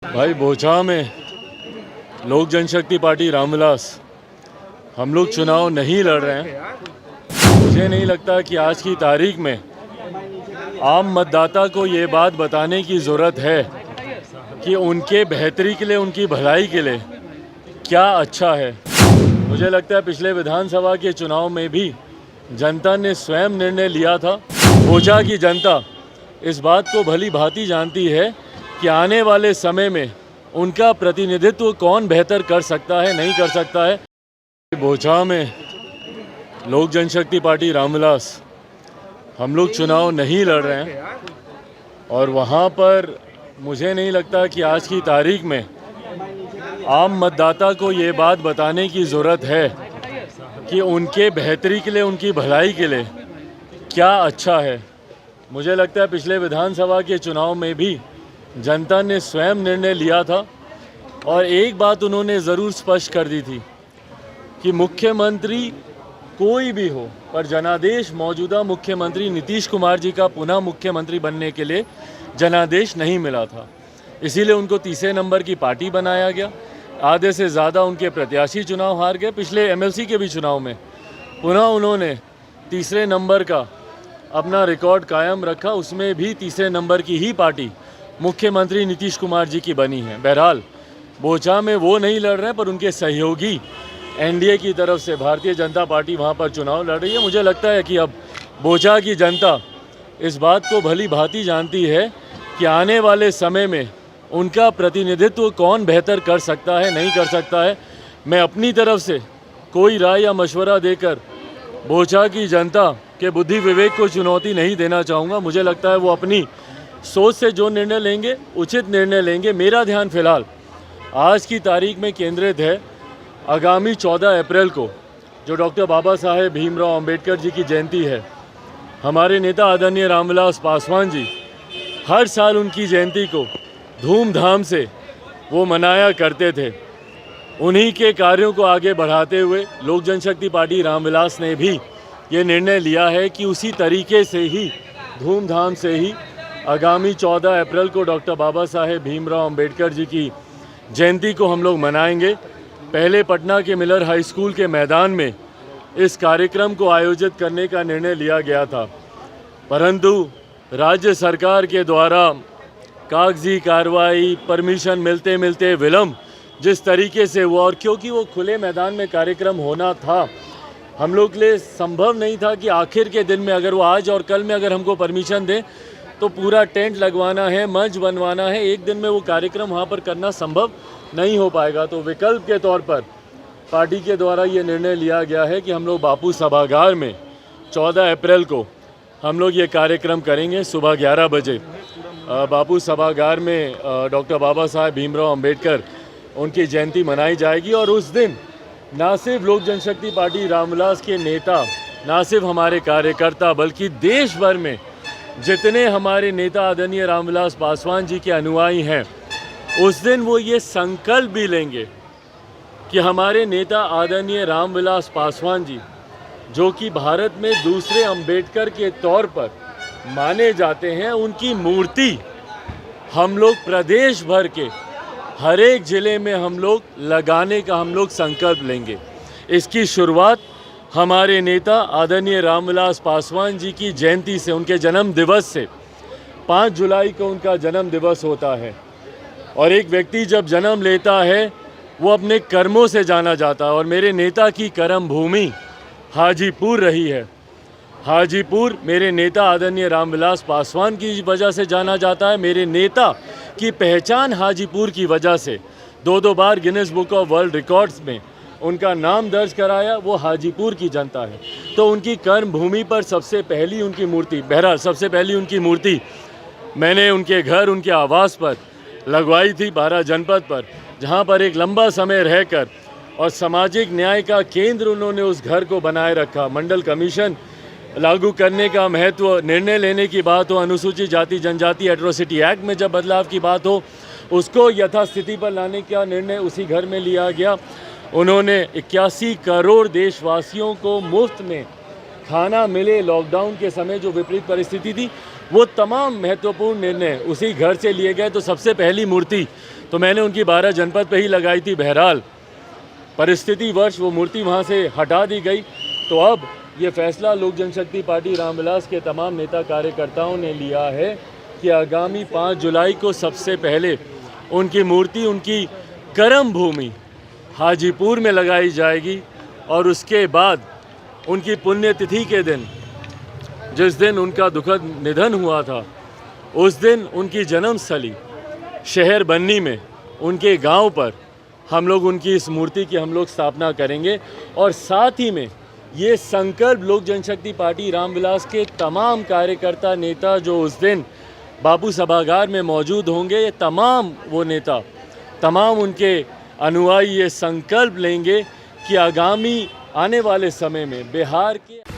भाई बोचा में लोक जनशक्ति पार्टी रामविलास हम लोग चुनाव नहीं लड़ रहे हैं। मुझे नहीं लगता कि आज की तारीख में आम मतदाता को ये बात बताने की ज़रूरत है कि उनके बेहतरी के लिए, उनकी भलाई के लिए क्या अच्छा है। मुझे लगता है पिछले विधानसभा के चुनाव में भी जनता ने स्वयं निर्णय लिया था। बोचा की जनता इस बात को भली भांति जानती है कि आने वाले समय में उनका प्रतिनिधित्व कौन बेहतर कर सकता है, नहीं कर सकता है। बोचा में लोक जनशक्ति पार्टी रामविलास हम लोग चुनाव नहीं लड़ रहे हैं और वहाँ पर मुझे नहीं लगता कि आज की तारीख में आम मतदाता को ये बात बताने की ज़रूरत है कि उनके बेहतरी के लिए, उनकी भलाई के लिए क्या अच्छा है। मुझे लगता है पिछले विधानसभा के चुनाव में भी जनता ने स्वयं निर्णय लिया था और एक बात उन्होंने ज़रूर स्पष्ट कर दी थी कि मुख्यमंत्री कोई भी हो, पर जनादेश मौजूदा मुख्यमंत्री नीतीश कुमार जी का पुनः मुख्यमंत्री बनने के लिए जनादेश नहीं मिला था। इसीलिए उनको तीसरे नंबर की पार्टी बनाया गया। आधे से ज़्यादा उनके प्रत्याशी चुनाव हार गए। पिछले एमएलसी के भी चुनाव में पुनः उन्होंने तीसरे नंबर का अपना रिकॉर्ड कायम रखा। उसमें भी तीसरे नंबर की ही पार्टी मुख्यमंत्री नीतीश कुमार जी की बनी है। बहरहाल बोचा में वो नहीं लड़ रहे हैं, पर उनके सहयोगी एनडीए की तरफ से भारतीय जनता पार्टी वहाँ पर चुनाव लड़ रही है। मुझे लगता है कि अब बोचा की जनता इस बात को भली भांति जानती है कि आने वाले समय में उनका प्रतिनिधित्व कौन बेहतर कर सकता है, नहीं कर सकता है। मैं अपनी तरफ से कोई राय या मशवरा देकर बोचा की जनता के बुद्धि विवेक को चुनौती नहीं देना चाहूँगा। मुझे लगता है वो अपनी सोच से जो निर्णय लेंगे, उचित निर्णय लेंगे। मेरा ध्यान फिलहाल आज की तारीख में केंद्रित है आगामी 14 अप्रैल को जो डॉक्टर बाबा साहेब भीमराव अंबेडकर जी की जयंती है। हमारे नेता आदरणीय रामविलास पासवान जी हर साल उनकी जयंती को धूमधाम से वो मनाया करते थे। उन्हीं के कार्यों को आगे बढ़ाते हुए लोक जनशक्ति पार्टी रामविलास ने भी ये निर्णय लिया है कि उसी तरीके से ही धूमधाम से ही आगामी 14 अप्रैल को डॉक्टर बाबा साहेब भीमराव अंबेडकर जी की जयंती को हम लोग मनाएंगे। पहले पटना के मिलर हाई स्कूल के मैदान में इस कार्यक्रम को आयोजित करने का निर्णय लिया गया था, परंतु राज्य सरकार के द्वारा कागजी कार्रवाई, परमिशन मिलते मिलते विलम्ब जिस तरीके से हुआ, और क्योंकि वो खुले मैदान में कार्यक्रम होना था, हम लोग के लिए संभव नहीं था कि आखिर के दिन में अगर वो आज और कल में अगर हमको परमिशन दें तो पूरा टेंट लगवाना है, मंच बनवाना है, एक दिन में वो कार्यक्रम वहाँ पर करना संभव नहीं हो पाएगा। तो विकल्प के तौर पर पार्टी के द्वारा ये निर्णय लिया गया है कि हम लोग बापू सभागार में 14 अप्रैल को हम लोग ये कार्यक्रम करेंगे। सुबह 11 बजे बापू सभागार में डॉक्टर बाबा साहेब भीमराव अंबेडकर उनकी जयंती मनाई जाएगी। और उस दिन ना सिर्फ लोक जनशक्ति पार्टी रामविलास के नेता, ना सिर्फ हमारे कार्यकर्ता, बल्कि देश भर में जितने हमारे नेता आदरणीय रामविलास पासवान जी के अनुयायी हैं, उस दिन वो ये संकल्प भी लेंगे कि हमारे नेता आदरणीय रामविलास पासवान जी, जो कि भारत में दूसरे अंबेडकर के तौर पर माने जाते हैं, उनकी मूर्ति हम लोग प्रदेश भर के हर एक ज़िले में हम लोग लगाने का हम लोग संकल्प लेंगे। इसकी शुरुआत हमारे नेता आदरणीय रामविलास पासवान जी की जयंती से, उनके जन्म दिवस से। 5 जुलाई को उनका जन्म दिवस होता है और एक व्यक्ति जब जन्म लेता है वो अपने कर्मों से जाना जाता है। और मेरे नेता की कर्म भूमि हाजीपुर रही है। हाजीपुर मेरे नेता आदरणीय रामविलास पासवान की वजह से जाना जाता है। मेरे नेता की पहचान हाजीपुर की वजह से 2 बार Guinness book of world records में उनका नाम दर्ज कराया, वो हाजीपुर की जनता है। तो उनकी कर्म भूमि पर सबसे पहली उनकी मूर्ति, बहरहाल सबसे पहली उनकी मूर्ति मैंने उनके घर, उनके आवास पर लगवाई थी 12 जनपद पर, जहाँ पर एक लंबा समय रहकर और सामाजिक न्याय का केंद्र उन्होंने उस घर को बनाए रखा। मंडल कमीशन लागू करने का महत्व, निर्णय लेने की बात हो, अनुसूचित जाति जनजाति एट्रोसिटी एक्ट में जब बदलाव की बात हो, उसको यथास्थिति पर लाने का निर्णय उसी घर में लिया गया। उन्होंने 81 करोड़ देशवासियों को मुफ्त में खाना मिले, लॉकडाउन के समय जो विपरीत परिस्थिति थी, वो तमाम महत्वपूर्ण निर्णय उसी घर से लिए गए। तो सबसे पहली मूर्ति तो मैंने उनकी 12 जनपद पे ही लगाई थी। बहरहाल परिस्थिति वर्ष वो मूर्ति वहाँ से हटा दी गई। तो अब ये फैसला लोक जनशक्ति पार्टी रामविलास के तमाम नेता कार्यकर्ताओं ने लिया है कि आगामी 5 जुलाई को सबसे पहले उनकी मूर्ति उनकी कर्म भूमि हाजीपुर में लगाई जाएगी और उसके बाद उनकी पुण्यतिथि के दिन, जिस दिन उनका दुखद निधन हुआ था, उस दिन उनकी जन्मस्थली शहर बन्नी में उनके गांव पर हम लोग उनकी इस मूर्ति की हम लोग स्थापना करेंगे। और साथ ही में ये संकल्प लोक जनशक्ति पार्टी रामविलास के तमाम कार्यकर्ता नेता जो उस दिन बापू सभागार में मौजूद होंगे, ये तमाम वो नेता, तमाम उनके अनुयायी ये संकल्प लेंगे कि आगामी आने वाले समय में बिहार के